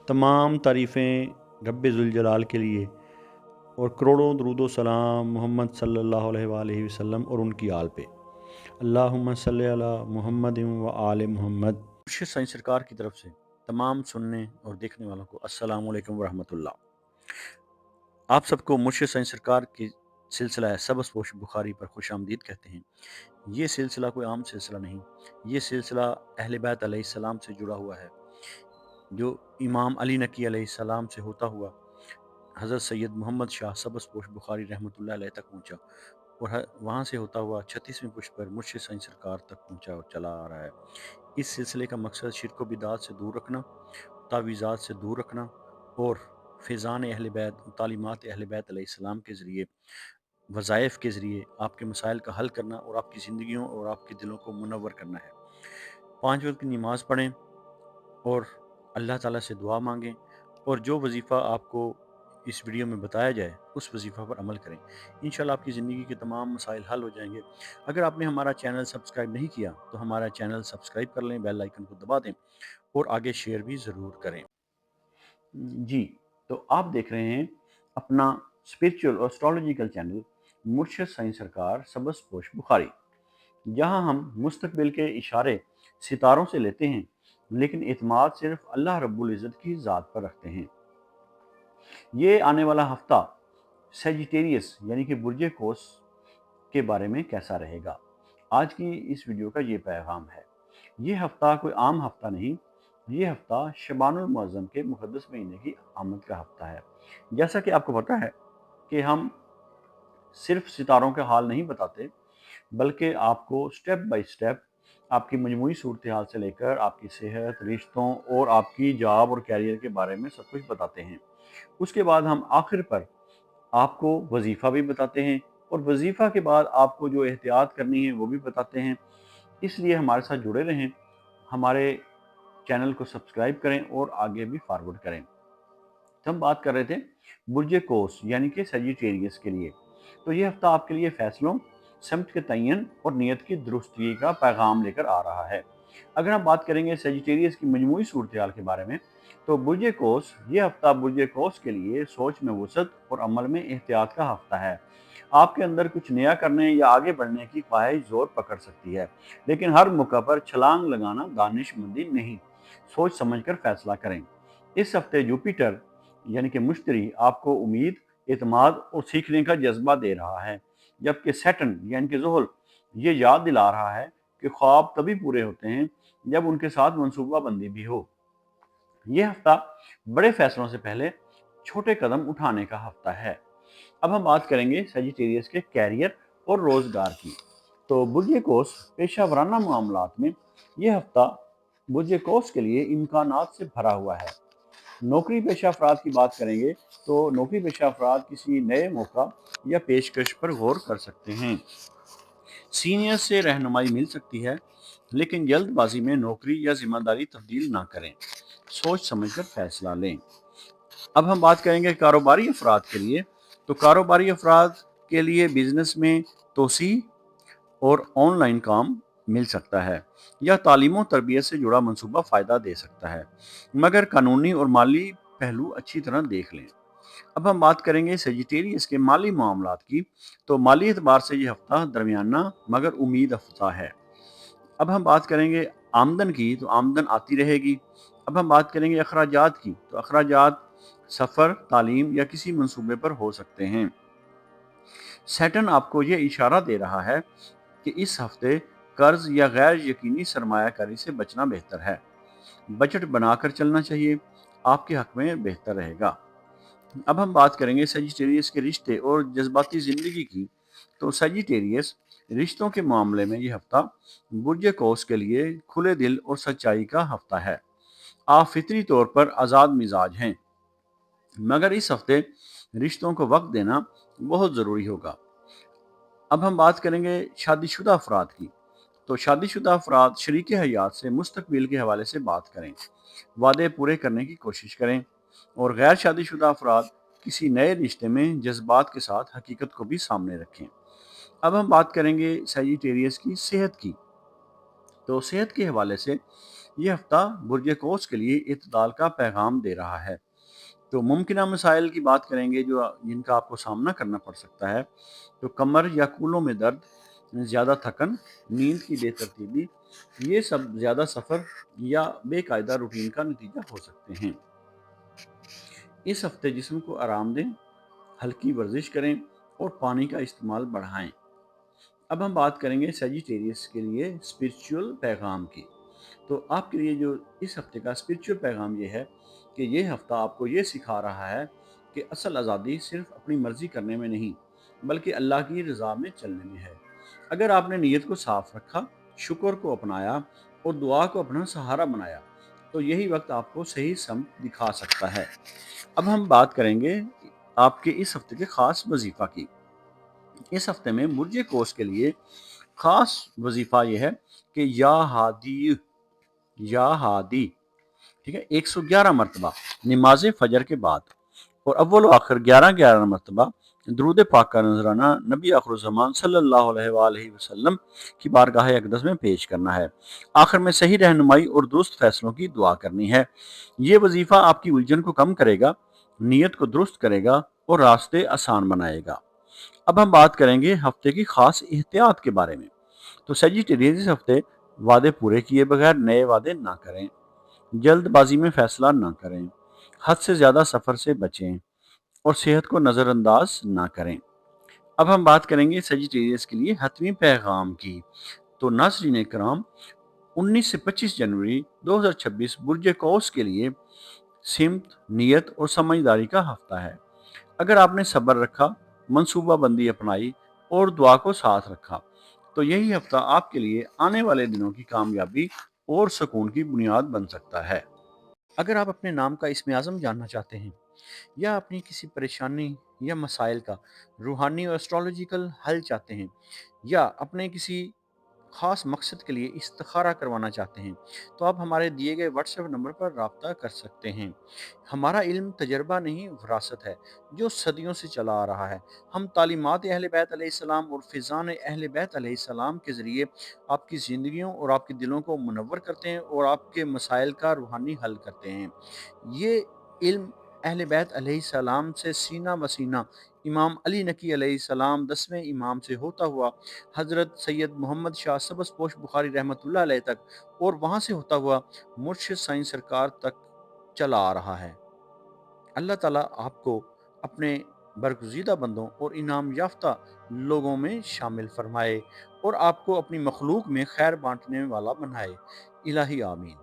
तमाम तारीफ़ें रब्बे ज़ुल के लिए और करोड़ों दरूद व सलाम मोहम्मद सल्लल्लाहु अलैहि वसल्लम और उनकी आल पे। अल्लाहुम्मा सल्लि अला मुहम्मद व आले मोहम्मद। मुर्शिद साईं सरकार की तरफ से तमाम सुनने और देखने वालों को अस्सलामु अलैकुम व रहमतुल्लाह। आप सबको मुर्शिद साईं सरकार की सिलसिला है सबस पोश बुखारी पर खुश आमदीद कहते हैं। ये सिलसिला कोई आम सिलसिला नहीं, ये सिलसिला अहले बैत अलैहिस्सलाम से जुड़ा हुआ है, जो इमाम अली नकी अलैहिस्सलाम से होता हुआ हज़रत सैयद मोहम्मद शाह सबस पोश बुखारी रहमतुल्लाह अलैह तक पहुँचा और वहाँ से होता हुआ 36वीं पुष्प पर मुर्शिद साईं सरकार तक पहुँचा और चला आ रहा है। इस सिलसिले का मकसद शिर्क व बिदात से दूर रखना, तावीज़ात से दूर रखना और फ़ैज़ान अहले बैत, तालीमात अहले बैत अलैहिस्सलाम के ज़रिए, वज़ाइफ़ के ज़रिए आपके मसाइल का हल करना और आपकी ज़िंदगियों और आपके दिलों को मुनव्वर करना है। 5 वक़्त की नमाज़ पढ़ें और अल्लाह ताला से दुआ मांगें और जो वजीफ़ा आपको इस वीडियो में बताया जाए उस वजीफ़ा पर अमल करें। इंशाल्लाह आपकी ज़िंदगी के तमाम मसाइल हल हो जाएंगे। अगर आपने हमारा चैनल सब्सक्राइब नहीं किया तो हमारा चैनल सब्सक्राइब कर लें, बेल आइकन को दबा दें और आगे शेयर भी ज़रूर करें। जी, तो आप देख रहे हैं अपना स्पिरिचुअल और एस्ट्रोलॉजिकल चैनल मुर्शिद साईं सरकार सबस पोश बुखारी, जहां हम मुस्तकबिल के इशारे सितारों से लेते हैं लेकिन एतमाद सिर्फ अल्लाह रब्बुल इज़्ज़त की ज़ात पर रखते हैं। ये आने वाला हफ्ता सेजिटेरियस यानी कि बुर्ज कोस के बारे में कैसा रहेगा, आज की इस वीडियो का ये पैगाम है। ये हफ्ता कोई आम हफ्ता नहीं, ये हफ्ता शबानुल मुअज़्ज़म के मुक़द्दस महीने की आमद का हफ्ता है। जैसा कि आपको पता है कि हम सिर्फ सितारों के हाल नहीं बताते, बल्कि आपको स्टेप बाय स्टेप आपकी मजमूई सूरत हाल से लेकर आपकी सेहत, रिश्तों और आपकी जॉब और कैरियर के बारे में सब कुछ बताते हैं। उसके बाद हम आखिर पर आपको वजीफ़ा भी बताते हैं और वजीफ़ा के बाद आपको जो एहतियात करनी है वो भी बताते हैं। इसलिए हमारे साथ जुड़े रहें, हमारे चैनल को सब्सक्राइब करें और आगे भी फॉरवर्ड करें। तो हम बात कर रहे थे बुर्ज कोस यानी कि सजिटेरियस के लिए। तो ये हफ्ता आपके लिए फैसलों, समत के तयन और नीयत की दुरुस्ती का पैगाम लेकर आ रहा है। अगर हम बात करेंगे सजिटेरियस की मजमूई सूरत हाल के बारे में, तो बुर्ज कोस ये हफ्ता बुर्ज कोस के लिए सोच में वसत और अमल में एहतियात का हफ्ता है। आपके अंदर कुछ नया करने या आगे बढ़ने की ख्वाहिश जोर पकड़ सकती है, लेकिन हर मौका पर छलांग लगाना दानिशमंदी नहीं, सोच समझकर फैसला करें। इस हफ्ते जुपिटर यानी कि मुश्तरी आपको उम्मीद, एतमाद और सीखने का जज्बा दे रहा है, जबकि सैटर्न यानी कि ज़ुहल ये याद दिला रहा है कि ख्वाब तभी पूरे होते हैं जब उनके साथ मनसूबाबंदी भी हो। ये हफ्ता बड़े फैसलों से पहले छोटे कदम उठाने का हफ्ता है। अब हम बात करेंगे सजिटेरियस के कैरियर और रोजगार की। तो बुर्ज कोस पेशा वराना मामलात में यह हफ्ता बुर्ज कोस के लिए इम्कानात से भरा हुआ है। नौकरी पेशा अफराद की बात करेंगे तो नौकरी पेशा अफराद किसी नए मौका या पेशकश पर गौर कर सकते हैं। सीनियर से रहनुमाई मिल सकती है, लेकिन जल्दबाजी में नौकरी या जिम्मेदारी तब्दील ना करें, सोच समझकर फैसला लें। अब हम बात करेंगे कारोबारी अफराद के लिए। तो कारोबारी अफराद के लिए बिजनेस में तोसी और ऑनलाइन काम मिल सकता है या तालीम और तरबियत से जुड़ा मंसूबा फ़ायदा दे सकता है, मगर कानूनी और माली पहलू अच्छी तरह देख लें। अब हम बात करेंगे सेजिटेरियस के माली मामलात की। तो माली एतबार से ये हफ्ता दरमियाना मगर उम्मीद अफजा है। अब हम बात करेंगे आमदन की, तो आमदन आती रहेगी। अब हम बात करेंगे अखराजात की, तो अखराजात सफ़र, तालीम या किसी मंसूबे पर हो सकते हैं। सैटर्न आपको ये इशारा दे रहा है कि इस हफ्ते कर्ज या गैर यकीनी सरमायाकारी से बचना बेहतर है। बजट बनाकर चलना चाहिए, आपके हक में बेहतर रहेगा। अब हम बात करेंगे सजिटेरियस के रिश्ते और जज्बाती ज़िंदगी की। तो सजिटेरियस रिश्तों के मामले में ये हफ्ता बुर्ज कौस के लिए खुले दिल और सच्चाई का हफ्ता है। आप फितरी तौर पर आज़ाद मिजाज हैं, मगर इस हफ्ते रिश्तों को वक्त देना बहुत ज़रूरी होगा। अब हम बात करेंगे शादीशुदा अफराद की। तो शादीशुदा अफराद शरीक हयात से मुस्तकबिल के हवाले से बात करें, वादे पूरे करने की कोशिश करें। और गैर शादीशुदा अफराद किसी नए रिश्ते में जज्बात के साथ हकीकत को भी सामने रखें। अब हम बात करेंगे सजिटेरियस की सेहत की। تو صحت کے حوالے سے یہ ہفتہ برج قوس کے لیے اعتدال کا پیغام دے رہا ہے۔ تو ممکنہ مسائل کی بات کریں گے جو جن کا آپ کو سامنا کرنا پڑ سکتا ہے، تو کمر یا کولوں میں درد، زیادہ تھکن، نیند کی بے ترتیبی، یہ سب زیادہ سفر یا بے قاعدہ روٹین کا نتیجہ ہو سکتے ہیں۔ اس ہفتے جسم کو آرام دیں، ہلکی ورزش کریں اور پانی کا استعمال بڑھائیں۔ اب ہم بات کریں گے سیجیٹیریس کے لیے اسپرچول پیغام کی۔ تو آپ کے لیے جو اس ہفتے کا اسپرچول پیغام یہ ہے کہ یہ ہفتہ آپ کو یہ سکھا رہا ہے کہ اصل آزادی صرف اپنی مرضی کرنے میں نہیں بلکہ اللہ کی رضا میں چلنے میں ہے۔ اگر آپ نے نیت کو صاف رکھا، شکر کو اپنایا اور دعا کو اپنا سہارا بنایا تو یہی وقت آپ کو صحیح سمت دکھا سکتا ہے۔ اب ہم بات کریں گے آپ کے اس ہفتے کے خاص وظیفہ کی۔ اس ہفتے میں برج قوس کے لیے خاص وظیفہ یہ ہے کہ یا ہادی ٹھیک ہے 111 مرتبہ نماز فجر کے بعد اور اول و آخر 11 مرتبہ درود پاک کا نذرانہ نبی آخر الزمان صلی اللہ علیہ وآلہ وسلم کی بارگاہ اقدس میں پیش کرنا ہے۔ آخر میں صحیح رہنمائی اور درست فیصلوں کی دعا کرنی ہے۔ یہ وظیفہ آپ کی الجھن کو کم کرے گا، نیت کو درست کرے گا اور راستے آسان بنائے گا۔ اب ہم بات کریں گے ہفتے کی خاص احتیاط کے بارے میں۔ تو سیجیٹیریس اس ہفتے وعدے پورے کیے بغیر نئے وعدے نہ کریں، جلد بازی میں فیصلہ نہ کریں، حد سے زیادہ سفر سے بچیں اور صحت کو نظر انداز نہ کریں۔ اب ہم بات کریں گے سیجیٹیریس کے لیے حتمی پیغام کی۔ تو ناظرین کرام، 19 سے 25 جنوری 2026 برج قوس کے لیے سمت، نیت اور سمجھداری کا ہفتہ ہے۔ اگر آپ نے صبر رکھا، منصوبہ بندی اپنائی اور دعا کو ساتھ رکھا تو یہی ہفتہ آپ کے لیے آنے والے دنوں کی کامیابی اور سکون کی بنیاد بن سکتا ہے۔ اگر آپ اپنے نام کا اسم اعظم جاننا چاہتے ہیں یا اپنی کسی پریشانی یا مسائل کا روحانی اور اسٹرالوجیکل حل چاہتے ہیں یا اپنے کسی خاص مقصد کے لیے استخارہ کروانا چاہتے ہیں تو آپ ہمارے دیے گئے واٹس ایپ نمبر پر رابطہ کر سکتے ہیں۔ ہمارا علم تجربہ نہیں، وراثت ہے جو صدیوں سے چلا آ رہا ہے۔ ہم تعلیمات اہل بیت علیہ السلام اور فیضان اہل بیت علیہ السلام کے ذریعے آپ کی زندگیوں اور آپ کے دلوں کو منور کرتے ہیں اور آپ کے مسائل کا روحانی حل کرتے ہیں۔ یہ علم اہل بیت علیہ السلام سے سینہ بسینہ امام علی نقی علیہ السلام 10ویں امام سے ہوتا ہوا حضرت سید محمد شاہ سبز پوش بخاری رحمۃ اللہ علیہ تک اور وہاں سے ہوتا ہوا مرشد سائیں سرکار تک چلا آ رہا ہے۔ اللہ تعالیٰ آپ کو اپنے برگزیدہ بندوں اور انعام یافتہ لوگوں میں شامل فرمائے اور آپ کو اپنی مخلوق میں خیر بانٹنے والا بنائے۔ الہی آمین۔